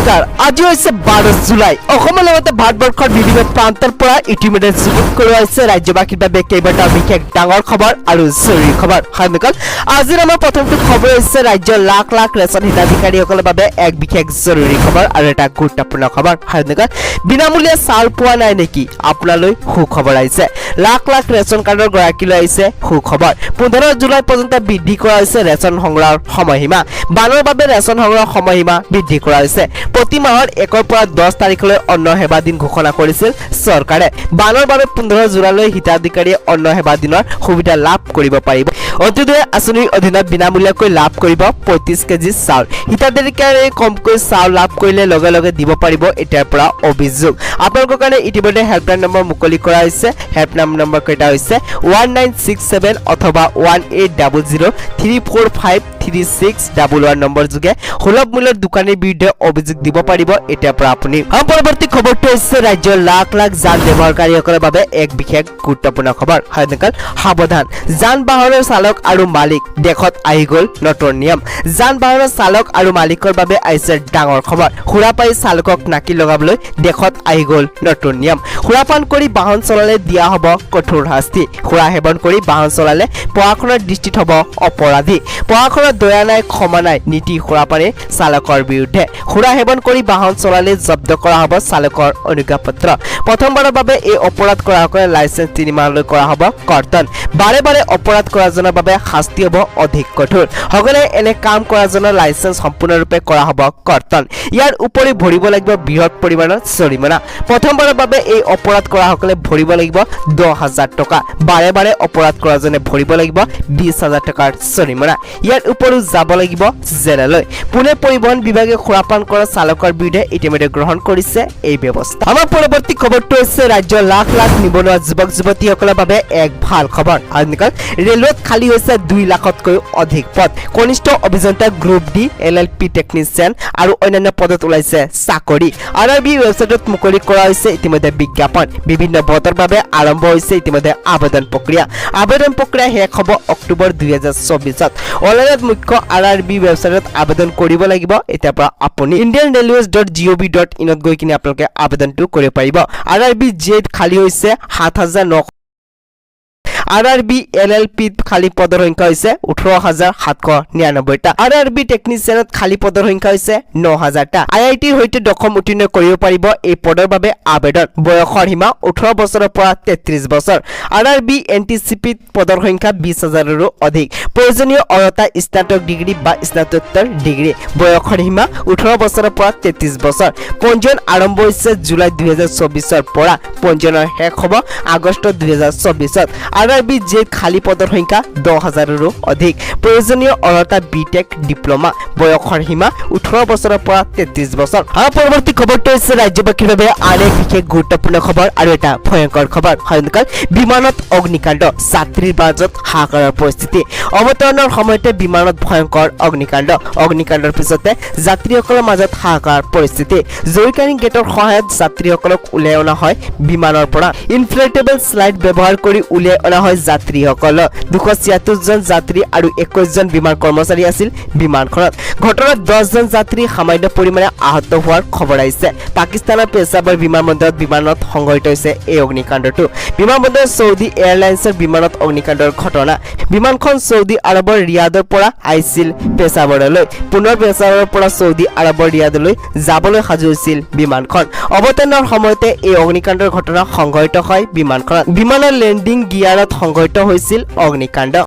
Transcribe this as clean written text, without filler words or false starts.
নমস্কাৰ আজি হৈছে 12 জুলাই অসমৰ লগতে ভাৰতবৰ্ষৰ বিভিন্ন প্ৰান্তৰ পৰা ইতিমধ্যে যুগুত কৰোৱা হৈছে ৰাজ্যবাসীৰ বাবে কেইবাটাও বিশেষ ডাঙৰ খবৰ আৰু জৰুৰী খবৰ হাইমিকল আজিৰ আমাৰ প্ৰথমটো খবৰ হৈছে ৰাজ্যৰ লাখ লাখ ৰেচন হিতাধিকাৰীসকলৰ বাবে এক বিশেষ জৰুৰী খবৰ আৰু এটা গুৰুত্বপূৰ্ণ খবৰ হাইমিকল বিনামূলীয়া চাউল পোৱা নাই নেকি আপোনালৈ সুখবৰ আহিছে লাখ লাখ ৰেচন কাৰ্ডৰ গৰাকীলৈ আহিছে সুখবৰ 15 জুলাই পৰ্যন্ত বৃদ্ধি কৰা হৈছে ৰেচন সংগ্ৰহৰ সময়সীমা বানৰ বাবে ৰেচন সংগ্ৰহৰ সময়সীমা বৃদ্ধি কৰা হৈছে প্ৰতি মাহৰ 1 পৰা 10 তাৰিখলৈ অন্ন সেৱা দিন ঘোষণা কৰিছিল চৰকাৰে বানৰ বাবে 15 জুলাইলৈ হিতাধিকাৰীয়ে অন্ন সেৱা দিনৰ সুবিধা লাভ কৰিব পাৰিব অন্তোদয় আঁচনিৰ অধীনত বিনামূলীয়াকৈ লাভ কৰিব 35 কেজি চাউল হিতাধিকাৰীয়ে কমকৈ চাউল লাভ কৰিলে লগে লগে দিব পাৰিব এতিয়াৰ পৰা অভিযোগ আপোনালোকৰ কাৰণে ইতিমধ্যে হেল্পলাইন নম্বৰ মুকলি কৰা হৈছে হেল্পলাইন নম্বৰ কেইটা হৈছে 1967 অথবা 180034536611 নম্বৰ যোগে সুলভ মূল্যৰ দোকানীৰ বিৰুদ্ধে অভিযোগ দিব পাৰিব এতিয়াৰ পৰা আপুনি পৰৱৰ্তী খবৰটো হৈছে ৰাজ্যৰ লাখ লাখ যান ব্যৱহাৰকাৰীসকলৰ বাবে এক বিশেষ গুৰুত্বপূৰ্ণ খবৰ হাইনেকাল সাৱধান যান বাহনৰ চালক আৰু মালিক দেশত আহি গ'ল নতুন নিয়ম যান বাহনৰ চালক আৰু মালিকৰ বাবে আহিছে ডাঙৰ খবৰ সুৰাপাই চালকক নাকি লগাবলৈ দেশত আহি গ'ল নতুন নিয়ম সুৰাপান কৰি বাহন চলালে দিয়া হ'ব কঠোৰ শাস্তি সুৰা সেৱন কৰি বাহন চলালে প্ৰশাসনৰ দৃষ্টিত হ'ব অপৰাধী প্ৰশাসনৰ দয়া নাই ক্ষমা নাই নীতি সুৰাপানে চালকৰ বিৰুদ্ধে সুৰা সেৱন কৰি বাহন চলালে জব্দ কৰা হ'ব চালকৰ অনুজ্ঞাপত্ৰ প্ৰথমবাৰৰ বাবে এই অপৰাধ কৰাসকলে লাইসেন্স 3 মাহলৈ কৰা হ'ব কৰ্তন বাৰে বাৰে অপৰাধ কৰাজনৰ বাবে শাস্তি হ'ব অধিক কঠোৰ সকলে এনে কাম কৰাজনৰ লাইসেন্স সম্পূৰ্ণৰূপে কৰা হ'ব কৰ্তন ইয়াৰ উপৰি ভৰিব লাগিব বৃহৎ পৰিমাণৰ জৰিমনা প্ৰথমবাৰৰ বাবে এই অপৰাধ কৰাসকলে ভৰিব লাগিব 10000 টকা বাৰে বাৰে অপৰাধ কৰাজনে ভৰিব লাগিব 20000 টকাৰ জৰিমনা ইয়াৰ উপৰিও যাব লাগিব জেললৈ পুনে পৰিবহন বিভাগে সুৰাপান কৰা চালকৰ বিৰুদ্ধে ইতিমধ্যে গ্ৰহণ কৰিছে এই ব্যৱস্থা আমাৰ পৰৱৰ্তী খবৰটো হৈছে ৰাজ্যৰ লাখ লাখ নিবনুৱা যুৱক যুৱতীসকলৰ বাবে এক ভাল খবৰ আজিকালি ৰেলৱেত খালী হৈছে 2 লাখতকৈ অধিক পদ কনিষ্ঠ অভিযন্তা গ্ৰুপ ডি এলএলপি টেকনিচিয়ান আৰু অন্যান্য পদত ওলাইছে চাকৰি আৰআৰবি ৱেবছাইটত মুকলি কৰা হৈছে ইতিমধ্যে বিজ্ঞাপন বিভিন্ন পদৰ বাবে আৰম্ভ হৈছে ইতিমধ্যে আবেদন প্ৰক্ৰিয়া শেষ হ'ব অক্টোবৰ 2024ত অনলাইনত মুখ্য আৰআৰবি ৱেবছাইটত আবেদন কৰিব লাগিব এতিয়াৰ পৰা আপুনি indianrailways.gov.in ত গৈ কিনে আপোনালোকে আবেদনটো কৰিব পাৰিব আৰআৰবি জেড খালী হৈছে 7900 আৰআৰবি এলএলপি খালী পদৰ সংখ্যা হৈছে 18799 টা আৰআৰবি টেকনিচিয়ানত খালী পদৰ সংখ্যা হৈছে 9000 টা আইআইটিৰ হৈতে দশম উত্তীৰ্ণ কৰিব পাৰিব এই পদৰ বাবে আবেদন বয়সৰ সীমা 18 বছৰৰ পৰা 33 বছৰ আৰআৰবি এনটিচিপি পদৰ সংখ্যা 20000 ৰো অধিক প্ৰয়োজনীয় অৰ্হতা স্নাতক ডিগ্ৰী বা স্নাতকোত্তৰ ডিগ্ৰী বয়সৰ সীমা 18 বছৰৰ পৰা 33 বছৰ পঞ্জীয়ন আৰম্ভ হৈছে জুলাই 2024ৰ পৰা পঞ্জীয়নৰ শেষ হ'ব আগষ্ট 2024ত আৰআৰবি জে খালী পদৰ সংখ্যা 10000 ৰো অধিক প্ৰয়োজনীয় অৰ্হতা বিটেক ডিপ্লোমা বয়সৰ সীমা 18 বছৰৰ পৰা 33 বছৰ পৰৱৰ্তী খবৰটো হৈছে ৰাজ্যবাসীৰ বাবে আন এক বিশেষ গুৰুত্বপূৰ্ণ খবৰ আৰু এটা ভয়ংকৰ খবৰ হাইনেকাল বিমানত অগ্নিকাণ্ড যাত্ৰীৰ মাজত হাহাকাৰৰ পৰিস্থিতি অৱতৰণৰ সময়তে বিমানত ভয়ংকৰ অগ্নিকাণ্ডৰ পিছতে যাত্ৰীসকলৰ মাজত হাহাকাৰ পৰিস্থিতি জৰুৰীকালীন গেটৰ সহায়ত যাত্ৰীসকলক উলিয়াই অনা হয় বিমানৰ পৰা ইনফ্লেটেবল স্লাইড ব্যৱহাৰ কৰি উলিয়াই অনা হয় যাত্ৰীসকল 276 জন যাত্ৰী আৰু 21 জন বিমান কৰ্মচাৰী আছিল বিমানখনত ঘটনাত 10 জন যাত্ৰী সামান্য পৰিমাণে আহত হোৱাৰ খবৰ আহিছে পাকিস্তানৰ পেছাবৰ বিমানবন্দৰত বিমানত সংঘটিত হৈছে এই অগ্নিকাণ্ডটো বিমানবন্দৰ সৌদি এয়াৰলাইন্সৰ বিমানত অগ্নিকাণ্ডৰ ঘটনা বিমানখন সৌদি আৰবৰ ৰিয়াদৰ পৰা আহিছিল পেছাবৰলৈ পুনৰ পেছাবৰৰ পৰা সৌদি আৰবৰ ৰিয়াদলৈ যাবলৈ সাজু হৈছিল বিমানখন অৱতৰণৰ সময়তে এই অগ্নিকাণ্ডৰ ঘটনা সংঘটিত হয় বিমানখনত বিমানৰ লেণ্ডিং গিয়াৰত সংঘটিত হৈছিল অগ্নিকাণ্ড